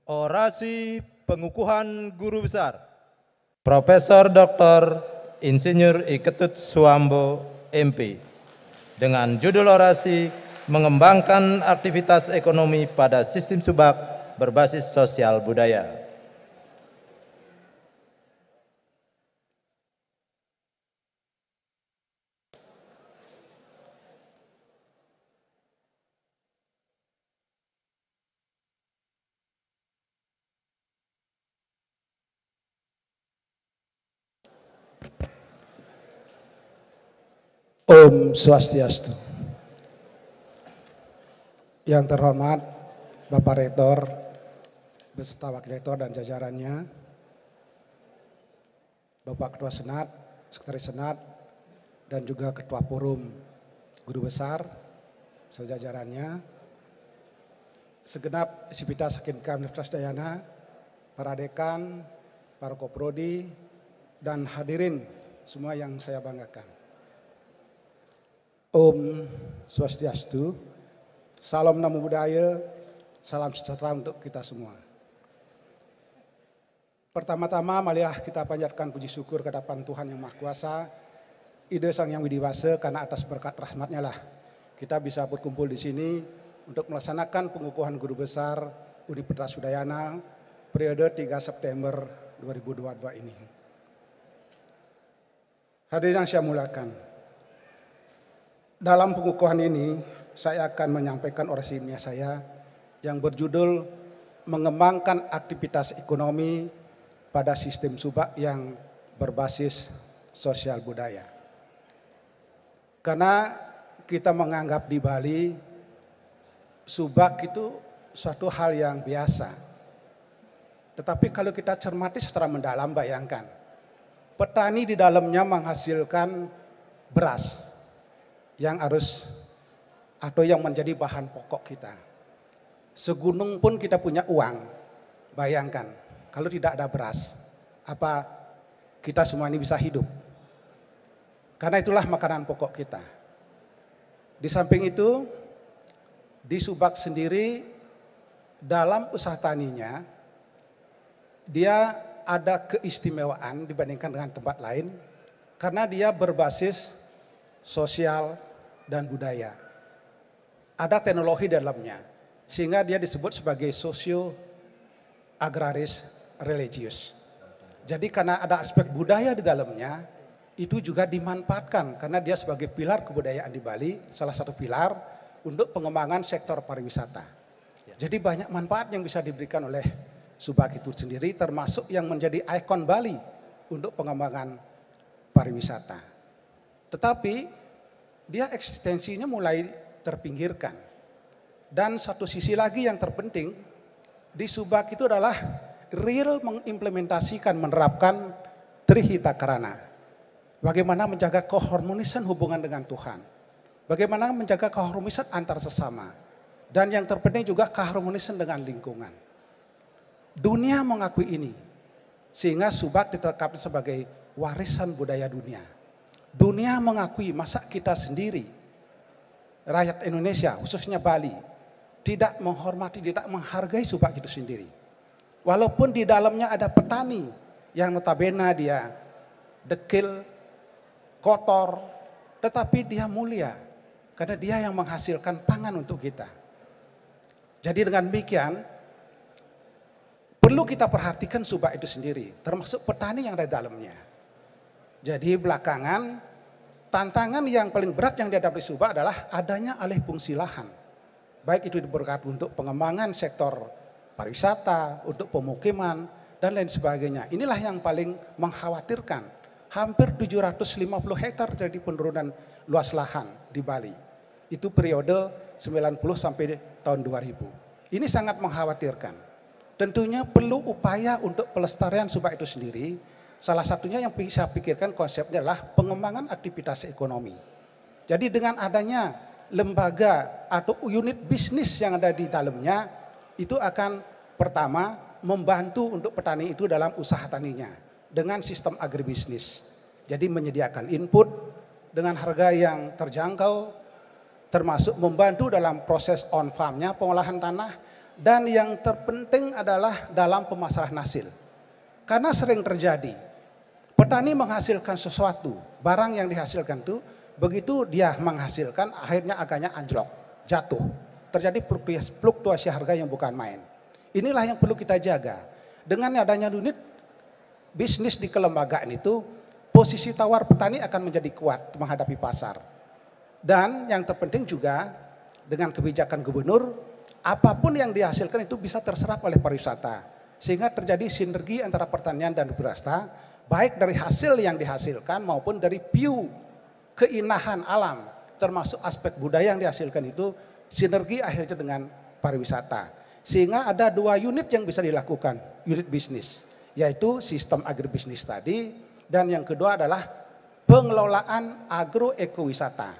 Orasi pengukuhan guru besar. Profesor Dr. Insinyur I. Ketut Suambo, MP, dengan judul orasi mengembangkan aktivitas ekonomi pada sistem subak berbasis sosial budaya. Om Swastiastu. Yang terhormat Bapak Rektor beserta Wakil Rektor dan jajarannya, Bapak Ketua Senat, Sekretaris Senat, dan juga Ketua Forum Guru Besar sejajarannya, segenap sivitas Himika Universitas Dayana, para dekan, para koprodi, dan hadirin semua yang saya banggakan. Om Swastiastu, salam namo buddhaya, salam sejahtera untuk kita semua. Pertama-tama marilah kita panjatkan puji syukur ke hadapan Tuhan Yang Maha Kuasa, Ida Sang Yang Widiwasa, karena atas berkat rahmat-Nya lah kita bisa berkumpul di sini untuk melaksanakan pengukuhan guru besar Universitas Udayana periode 3 September 2022 ini. Hadirin yang saya muliakan, dalam pengukuhan ini, saya akan menyampaikan orasi ilmiah saya yang berjudul mengembangkan aktivitas ekonomi pada sistem subak yang berbasis sosial budaya. Karena kita menganggap di Bali, subak itu suatu hal yang biasa. Tetapi kalau kita cermati secara mendalam, bayangkan, petani di dalamnya menghasilkan beras yang harus atau yang menjadi bahan pokok kita. Segunung pun kita punya uang, bayangkan kalau tidak ada beras, apa kita semua ini bisa hidup? Karena itulah makanan pokok kita. Di samping itu, di Subak sendiri dalam usaha taninya, dia ada keistimewaan dibandingkan dengan tempat lain karena dia berbasis sosial dan budaya. Ada teknologi dalamnya, sehingga dia disebut sebagai sosio-agraris religius. Jadi karena ada aspek budaya di dalamnya, itu juga dimanfaatkan karena dia sebagai pilar kebudayaan di Bali, salah satu pilar untuk pengembangan sektor pariwisata. Jadi banyak manfaat yang bisa diberikan oleh Subak itu sendiri, termasuk yang menjadi ikon Bali untuk pengembangan pariwisata. Tetapi dia eksistensinya mulai terpinggirkan. Dan satu sisi lagi yang terpenting, di Subak itu adalah real mengimplementasikan, menerapkan Trihita Karana. Bagaimana menjaga keharmonisan hubungan dengan Tuhan. Bagaimana menjaga keharmonisan antar sesama. Dan yang terpenting juga keharmonisan dengan lingkungan. Dunia mengakui ini. Sehingga Subak ditetapkan sebagai warisan budaya dunia. Dunia mengakui, masa kita sendiri, rakyat Indonesia, khususnya Bali, tidak menghormati, tidak menghargai subak itu sendiri. Walaupun di dalamnya ada petani yang notabene dia dekil, kotor, tetapi dia mulia. Karena dia yang menghasilkan pangan untuk kita. Jadi dengan demikian, perlu kita perhatikan subak itu sendiri, termasuk petani yang ada di dalamnya. Jadi belakangan tantangan yang paling berat yang dihadapi Subak adalah adanya alih fungsi lahan. Baik itu berkat untuk pengembangan sektor pariwisata, untuk pemukiman, dan lain sebagainya. Inilah yang paling mengkhawatirkan. Hampir 750 hektar terjadi penurunan luas lahan di Bali. Itu periode 90 sampai tahun 2000. Ini sangat mengkhawatirkan. Tentunya perlu upaya untuk pelestarian Subak itu sendiri. Salah satunya yang bisa pikirkan konsepnya adalah pengembangan aktivitas ekonomi. Jadi dengan adanya lembaga atau unit bisnis yang ada di dalamnya, itu akan pertama membantu untuk petani itu dalam usaha taninya dengan sistem agribisnis. Jadi menyediakan input dengan harga yang terjangkau, termasuk membantu dalam proses on farmnya, pengolahan tanah, Dan yang terpenting adalah dalam pemasaran hasil. Karena sering terjadi, petani menghasilkan sesuatu, barang yang dihasilkan itu, begitu dia menghasilkan akhirnya agaknya anjlok, jatuh. Terjadi fluktuasi harga yang bukan main. Inilah yang perlu kita jaga. Dengan adanya unit bisnis di kelembagaan itu, posisi tawar petani akan menjadi kuat menghadapi pasar. Dan yang terpenting juga dengan kebijakan gubernur, apapun yang dihasilkan itu bisa terserap oleh pariwisata. Sehingga terjadi sinergi antara pertanian dan pariwisata, baik dari hasil yang dihasilkan maupun dari view keindahan alam, termasuk aspek budaya yang dihasilkan itu, sinergi akhirnya dengan pariwisata. Sehingga ada 2 unit yang bisa dilakukan, unit bisnis, yaitu sistem agribisnis tadi, dan yang kedua adalah pengelolaan agroekowisata.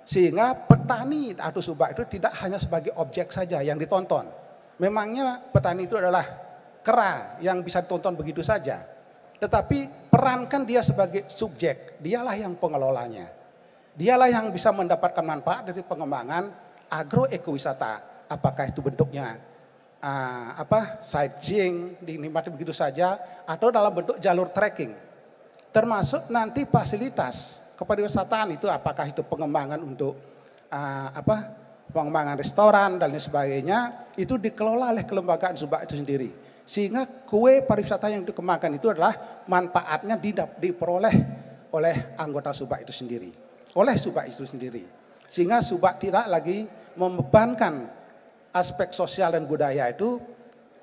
Sehingga petani atau subak itu tidak hanya sebagai objek saja yang ditonton. Memangnya petani itu adalah kera yang bisa ditonton begitu saja. Tetapi perankan dia sebagai subjek, dialah yang pengelolanya. Dialah yang bisa mendapatkan manfaat dari pengembangan agroekowisata. Apakah itu bentuknya sightseeing, dinikmati begitu saja, atau dalam bentuk jalur trekking. Termasuk nanti fasilitas kepariwisataan itu, apakah itu pengembangan untuk pengembangan restoran dan lain sebagainya, itu dikelola oleh kelembagaan subak itu sendiri. Sehingga kue pariwisata yang dikembangkan itu adalah manfaatnya diperoleh oleh anggota subak itu sendiri, oleh subak itu sendiri. Sehingga subak tidak lagi membebankan aspek sosial dan budaya itu,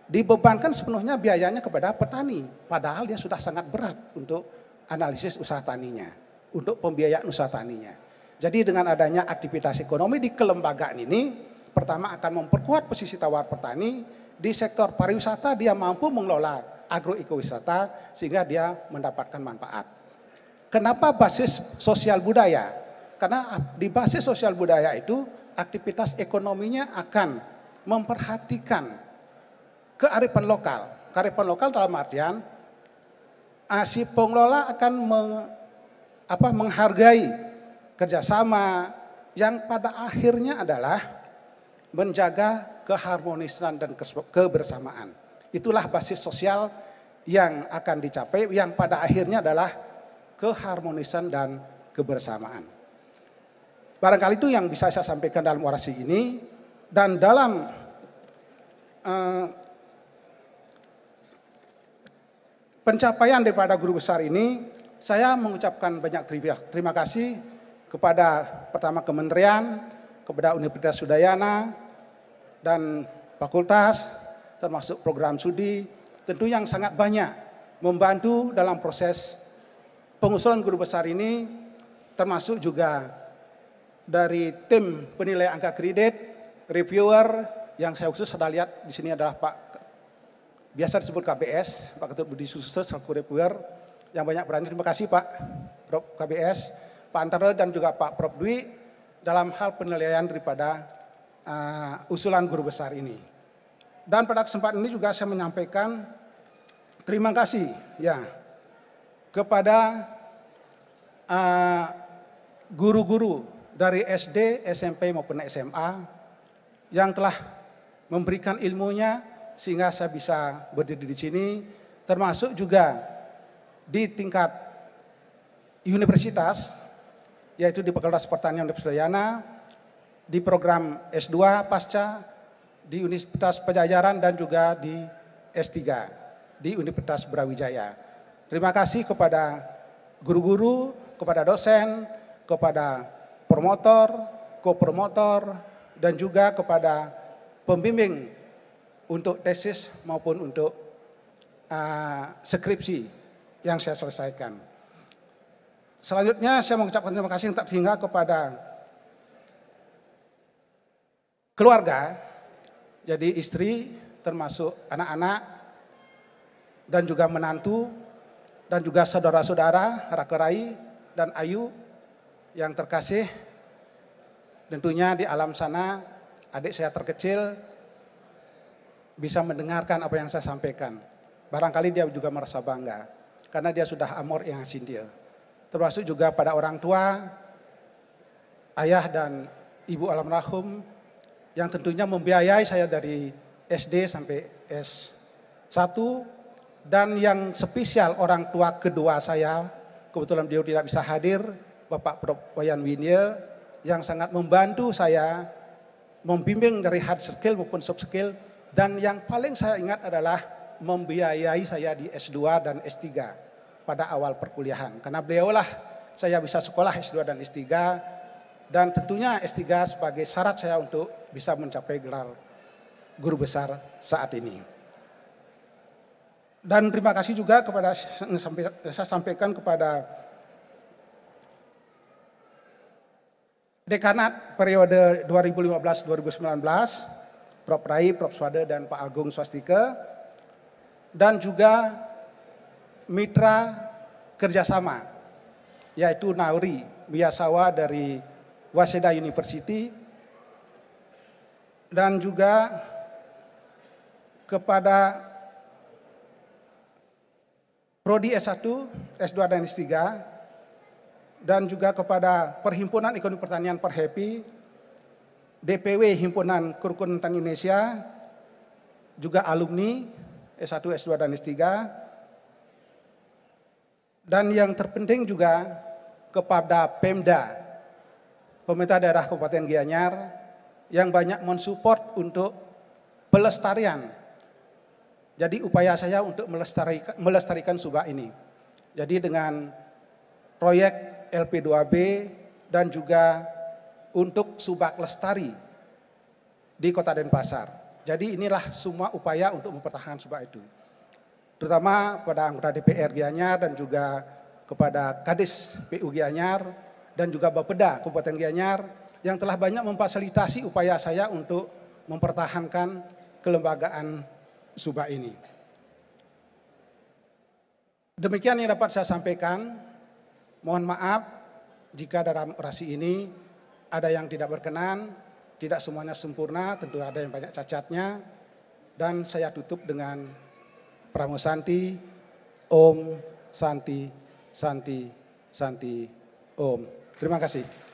dibebankan sepenuhnya biayanya kepada petani. Padahal dia sudah sangat berat untuk analisis usaha taninya, untuk pembiayaan usaha taninya. Jadi dengan adanya aktivitas ekonomi di kelembagaan ini, pertama akan memperkuat posisi tawar petani. Di sektor pariwisata dia mampu mengelola agroekowisata sehingga dia mendapatkan manfaat. Kenapa basis sosial budaya? Karena di basis sosial budaya itu aktivitas ekonominya akan memperhatikan kearifan lokal. Kearifan lokal dalam artian si pengelola akan menghargai kerjasama yang pada akhirnya adalah menjaga keharmonisan dan kebersamaan. Itulah basis sosial yang akan dicapai, yang pada akhirnya adalah keharmonisan dan kebersamaan. Barangkali itu yang bisa saya sampaikan dalam orasi ini. Dan dalam pencapaian daripada guru besar ini, saya mengucapkan banyak terima kasih kepada pertama kementerian, kepada Universitas Udayana, dan fakultas, termasuk program studi, tentu yang sangat banyak membantu dalam proses pengusulan guru besar ini, termasuk juga dari tim penilai angka kredit, reviewer, yang saya khusus sudah lihat di sini adalah Pak, biasa disebut KBS, Pak Ketut Budi Suster selaku reviewer, yang banyak berani. Terima kasih Pak Prof KBS, Pak Antara dan juga Pak Prof Dwi dalam hal penilaian daripada usulan guru besar ini. Dan pada kesempatan ini juga saya menyampaikan terima kasih ya kepada guru-guru dari SD, SMP maupun SMA yang telah memberikan ilmunya sehingga saya bisa berdiri di sini, termasuk juga di tingkat universitas, yaitu di Fakultas Pertanian Universitas Udayana, di program S2 pasca, di Universitas Pajajaran dan juga di S3 di Universitas Brawijaya. Terima kasih kepada guru-guru, kepada dosen, kepada promotor, kopromotor, dan juga kepada pembimbing untuk tesis maupun untuk skripsi yang saya selesaikan. Selanjutnya saya mengucapkan terima kasih yang tak terhingga kepada keluarga, jadi istri termasuk anak-anak dan juga menantu dan juga saudara-saudara Rakerai dan Ayu yang terkasih. Tentunya di alam sana adik saya terkecil bisa mendengarkan apa yang saya sampaikan. Barangkali dia juga merasa bangga karena dia sudah amor yang sindia. Termasuk juga pada orang tua, ayah dan ibu almarhum yang tentunya membiayai saya dari SD sampai S1, dan yang spesial orang tua kedua saya, kebetulan beliau tidak bisa hadir, Bapak Prof. Wayan Winye, yang sangat membantu saya, membimbing dari hard skill maupun soft skill, dan yang paling saya ingat adalah membiayai saya di S2 dan S3 pada awal perkuliahan. Karena beliaulah saya bisa sekolah S2 dan S3, dan tentunya S3 sebagai syarat saya untuk bisa mencapai gelar guru besar saat ini. Dan terima kasih juga kepada, saya sampaikan kepada Dekanat periode 2015-2019, Prof. Rai, Prof. Swade, dan Pak Agung Swastika, dan juga mitra kerjasama, yaitu Nauri Miyasawa dari Waseda University, dan juga kepada Prodi S1, S2, dan S3, dan juga kepada Perhimpunan Ekonomi Pertanian Perhepi, DPW Himpunan Kerukunan Tani Indonesia, juga alumni S1, S2, dan S3, dan yang terpenting juga kepada Pemda, Pemerintah Daerah Kabupaten Gianyar, yang banyak mensupport untuk pelestarian. Jadi upaya saya untuk melestarikan subak ini. Jadi dengan proyek LP2B dan juga untuk subak lestari di Kota Denpasar. Jadi inilah semua upaya untuk mempertahankan subak itu. Terutama pada anggota DPR Gianyar dan juga kepada Kadis PU Gianyar dan juga Bapeda Kabupaten Gianyar yang telah banyak memfasilitasi upaya saya untuk mempertahankan kelembagaan subak ini. Demikian yang dapat saya sampaikan. Mohon maaf jika dalam orasi ini ada yang tidak berkenan, tidak semuanya sempurna, tentu ada yang banyak cacatnya. Dan saya tutup dengan Pramu Santi, Om Santi, Santi, Santi, Om. Terima kasih.